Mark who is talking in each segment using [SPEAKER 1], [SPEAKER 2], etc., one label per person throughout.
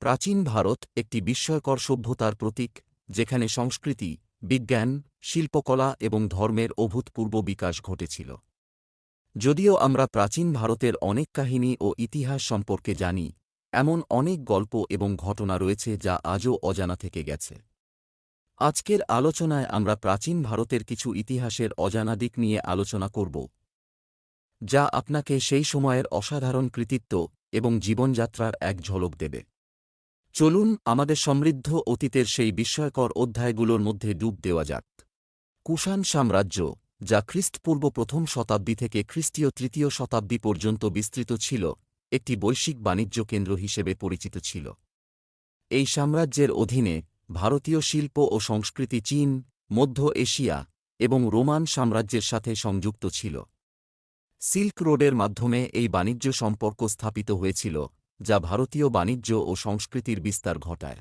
[SPEAKER 1] প্রাচীন ভারত একটি বিস্ময়কর সভ্যতার প্রতীক, যেখানে সংস্কৃতি, বিজ্ঞান, শিল্পকলা এবং ধর্মের অভূতপূর্ব বিকাশ ঘটেছিল। যদিও আমরা প্রাচীন ভারতের অনেক কাহিনী ও ইতিহাস সম্পর্কে জানি, এমন অনেক গল্প এবং ঘটনা রয়েছে যা আজও অজানা থেকে গেছে। আজকের আলোচনায় আমরা প্রাচীন ভারতের কিছু ইতিহাসের অজানা দিক নিয়ে আলোচনা করব, যা আপনাকে সেই সময়ের অসাধারণ কৃতিত্ব এবং জীবনযাত্রার এক ঝলক দেবে। চলুন আমাদের সমৃদ্ধ অতীতের সেই বিস্ময়কর অধ্যায়গুলোর মধ্যে ডুব দেওয়া যাক। কুষাণ সাম্রাজ্য, যা খ্রিস্টপূর্ব প্রথম শতাব্দী থেকে খ্রিস্টীয় তৃতীয় শতাব্দী পর্যন্ত বিস্তৃত ছিল, একটি বৈশ্বিক বাণিজ্য কেন্দ্র হিসেবে পরিচিত ছিল। এই সাম্রাজ্যের অধীনে ভারতীয় শিল্প ও সংস্কৃতি চীন, মধ্য এশিয়া এবং রোমান সাম্রাজ্যের সাথে সংযুক্ত ছিল। সিল্ক রোডের মাধ্যমে এই বাণিজ্য সম্পর্ক স্থাপিত হয়েছিল, যা ভারতীয় বাণিজ্য ও সংস্কৃতির বিস্তার ঘটায়।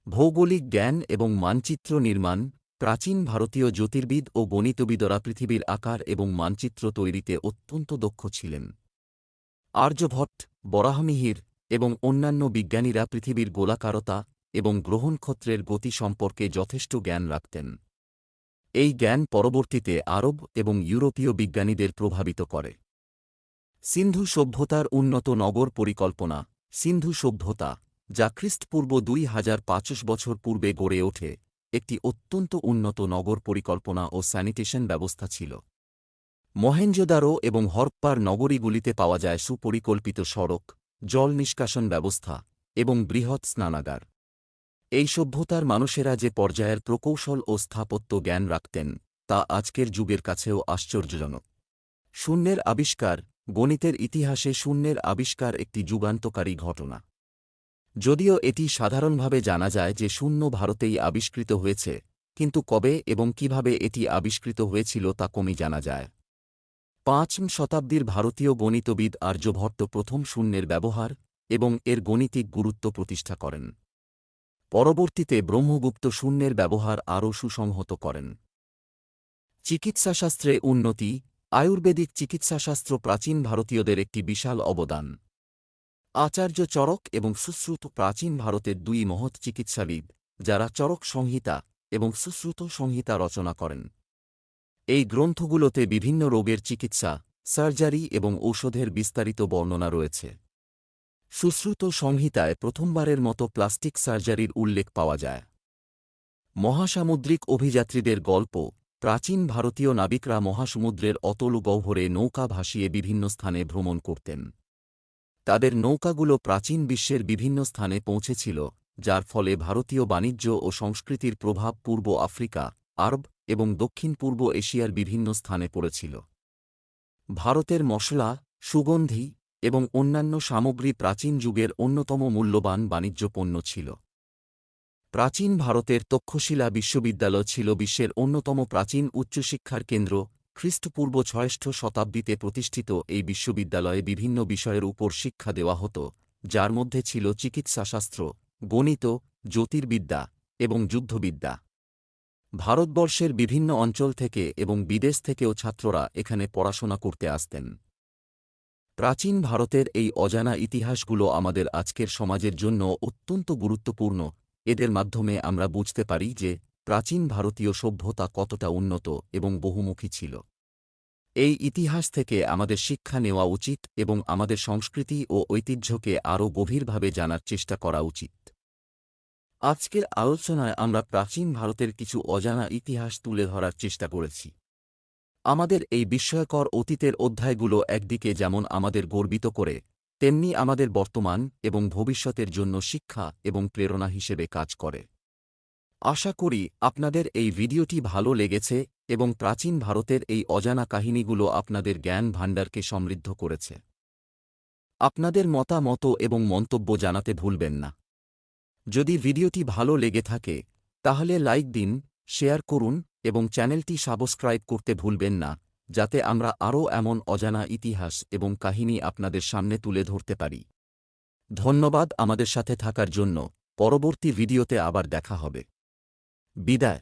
[SPEAKER 1] ভৌগোলিক জ্ঞান এবং মানচিত্র নির্মাণ, প্রাচীন ভারতীয় জ্যোতির্বিদ ও গণিতবিদরা পৃথিবীর আকার এবং মানচিত্র তৈরিতে অত্যন্ত দক্ষ ছিলেন। আর্যভট্ট, বরাহমিহির এবং অন্যান্য বিজ্ঞানীরা পৃথিবীর গোলাকারতা এবং গ্রহণক্ষত্রের গতি সম্পর্কে যথেষ্ট জ্ঞান রাখতেন। এই জ্ঞান পরবর্তীতে আরব এবং ইউরোপীয় বিজ্ঞানীদের প্রভাবিত করে। সিন্ধু সভ্যতার উন্নত নগর পরিকল্পনা, সিন্ধু সভ্যতা, যা খ্রিস্টপূর্ব 2500 বছর পূর্বে গড়ে ওঠে, একটি অত্যন্ত উন্নত নগর পরিকল্পনা ও স্যানিটেশন ব্যবস্থা ছিল। মহেঞ্জোদারো এবং হরপ্পার নগরীগুলিতে পাওয়া যায় সুপরিকল্পিত সড়ক, জল নিষ্কাশন ব্যবস্থা এবং বৃহৎ স্নানাগার। এই সভ্যতার মানুষেরা যে পর্যায়ের প্রকৌশল ও স্থাপত্য জ্ঞান রাখতেন, তা আজকের যুগের কাছেও আশ্চর্যজনক। শূন্যের আবিষ্কার, গণিতের ইতিহাসে শূন্যের আবিষ্কার একটি যুগান্তকারী ঘটনা। যদিও এটি সাধারণভাবে জানা যায় যে শূন্য ভারতেই আবিষ্কৃত হয়েছে, কিন্তু কবে এবং কিভাবে এটি আবিষ্কৃত হয়েছিল তা কমই জানা যায়। 5ম শতাব্দীর ভারতীয় গণিতবিদ আর্যভট্ট প্রথম শূন্যের ব্যবহার এবং এর গণিতিক গুরুত্ব প্রতিষ্ঠা করেন। পরবর্তীতে ব্রহ্মগুপ্ত শূন্যের ব্যবহার আরও সুসংহত করেন। চিকিৎসাশাস্ত্রে উন্নতি, আয়ুর্বেদিক চিকিৎসাশাস্ত্র প্রাচীন ভারতীয়দের একটি বিশাল অবদান। আচার্য চরক এবং সুশ্রুত প্রাচীন ভারতের দুই মহৎ চিকিৎসাবিদ, যারা চরক সংহিতা এবং সুশ্রুত সংহিতা রচনা করেন। এই গ্রন্থগুলোতে বিভিন্ন রোগের চিকিৎসা, সার্জারি এবং ঔষধের বিস্তারিত বর্ণনা রয়েছে। সুশ্রুত সংহিতায় প্রথমবারের মতো প্লাস্টিক সার্জারির উল্লেখ পাওয়া যায়। মহাসামুদ্রিক অভিযাত্রীদের গল্প, প্রাচীন ভারতীয় নাবিকরা মহাসমুদ্রের অতল গহ্বরে নৌকা ভাসিয়ে বিভিন্ন স্থানে ভ্রমণ করতেন। তাদের নৌকাগুলো প্রাচীন বিশ্বের বিভিন্ন স্থানে পৌঁছেছিল, যার ফলে ভারতীয় বাণিজ্য ও সংস্কৃতির প্রভাব পূর্ব আফ্রিকা, আরব এবং দক্ষিণ পূর্ব এশিয়ার বিভিন্ন স্থানে পড়েছিল। ভারতের মশলা, সুগন্ধি এবং অন্যান্য সামগ্রী প্রাচীন যুগের অন্যতম মূল্যবান বাণিজ্য পণ্য ছিল। প্রাচীন ভারতের তক্ষশিলা বিশ্ববিদ্যালয় ছিল বিশ্বের অন্যতম প্রাচীন উচ্চশিক্ষার কেন্দ্র। খ্রিস্টপূর্ব 6ষ্ঠ শতাব্দীতে প্রতিষ্ঠিত এই বিশ্ববিদ্যালয়ে বিভিন্ন বিষয়ের উপর শিক্ষা দেওয়া হতো, যার মধ্যে ছিল চিকিৎসাশাস্ত্র, গণিত, জ্যোতির্বিদ্যা এবং যুদ্ধবিদ্যা। ভারতবর্ষের বিভিন্ন অঞ্চল থেকে এবং বিদেশ থেকেও ছাত্ররা এখানে পড়াশোনা করতে আসতেন। প্রাচীন ভারতের এই অজানা ইতিহাসগুলো আমাদের আজকের সমাজের জন্য অত্যন্ত গুরুত্বপূর্ণ। এদের মাধ্যমে আমরা বুঝতে পারি যে প্রাচীন ভারতীয় সভ্যতা কতটা উন্নত এবং বহুমুখী ছিল। এই ইতিহাস থেকে আমাদের শিক্ষা নেওয়া উচিত এবং আমাদের সংস্কৃতি ও ঐতিহ্যকে আরও গভীরভাবে জানার চেষ্টা করা উচিত। আজকের আলোচনায় আমরা প্রাচীন ভারতের কিছু অজানা ইতিহাস তুলে ধরার চেষ্টা করেছি। আমাদের এই বিস্ময়কর অতীতের অধ্যায়গুলো একদিকে যেমন আমাদের গর্বিত করে, তেমনি আমাদের বর্তমান এবং ভবিষ্যতের জন্য শিক্ষা এবং প্রেরণা হিসেবে কাজ করে। আশা করি আপনাদের এই ভিডিওটি ভালো লেগেছে এবং প্রাচীন ভারতের এই অজানা কাহিনীগুলো আপনাদের জ্ঞান ভাণ্ডারকে সমৃদ্ধ করেছে। আপনাদের মতামত এবং মন্তব্য জানাতে ভুলবেন না। যদি ভিডিওটি ভালো লেগে থাকে তাহলে লাইক দিন, শেয়ার করুন এবং চ্যানেলটি সাবস্ক্রাইব করতে ভুলবেন না, যাতে আমরা আরও এমন অজানা ইতিহাস এবং কাহিনী আপনাদের সামনে তুলে ধরতে পারি। ধন্যবাদ আমাদের সাথে থাকার জন্য। পরবর্তী ভিডিওতে আবার দেখা হবে। বিদায়।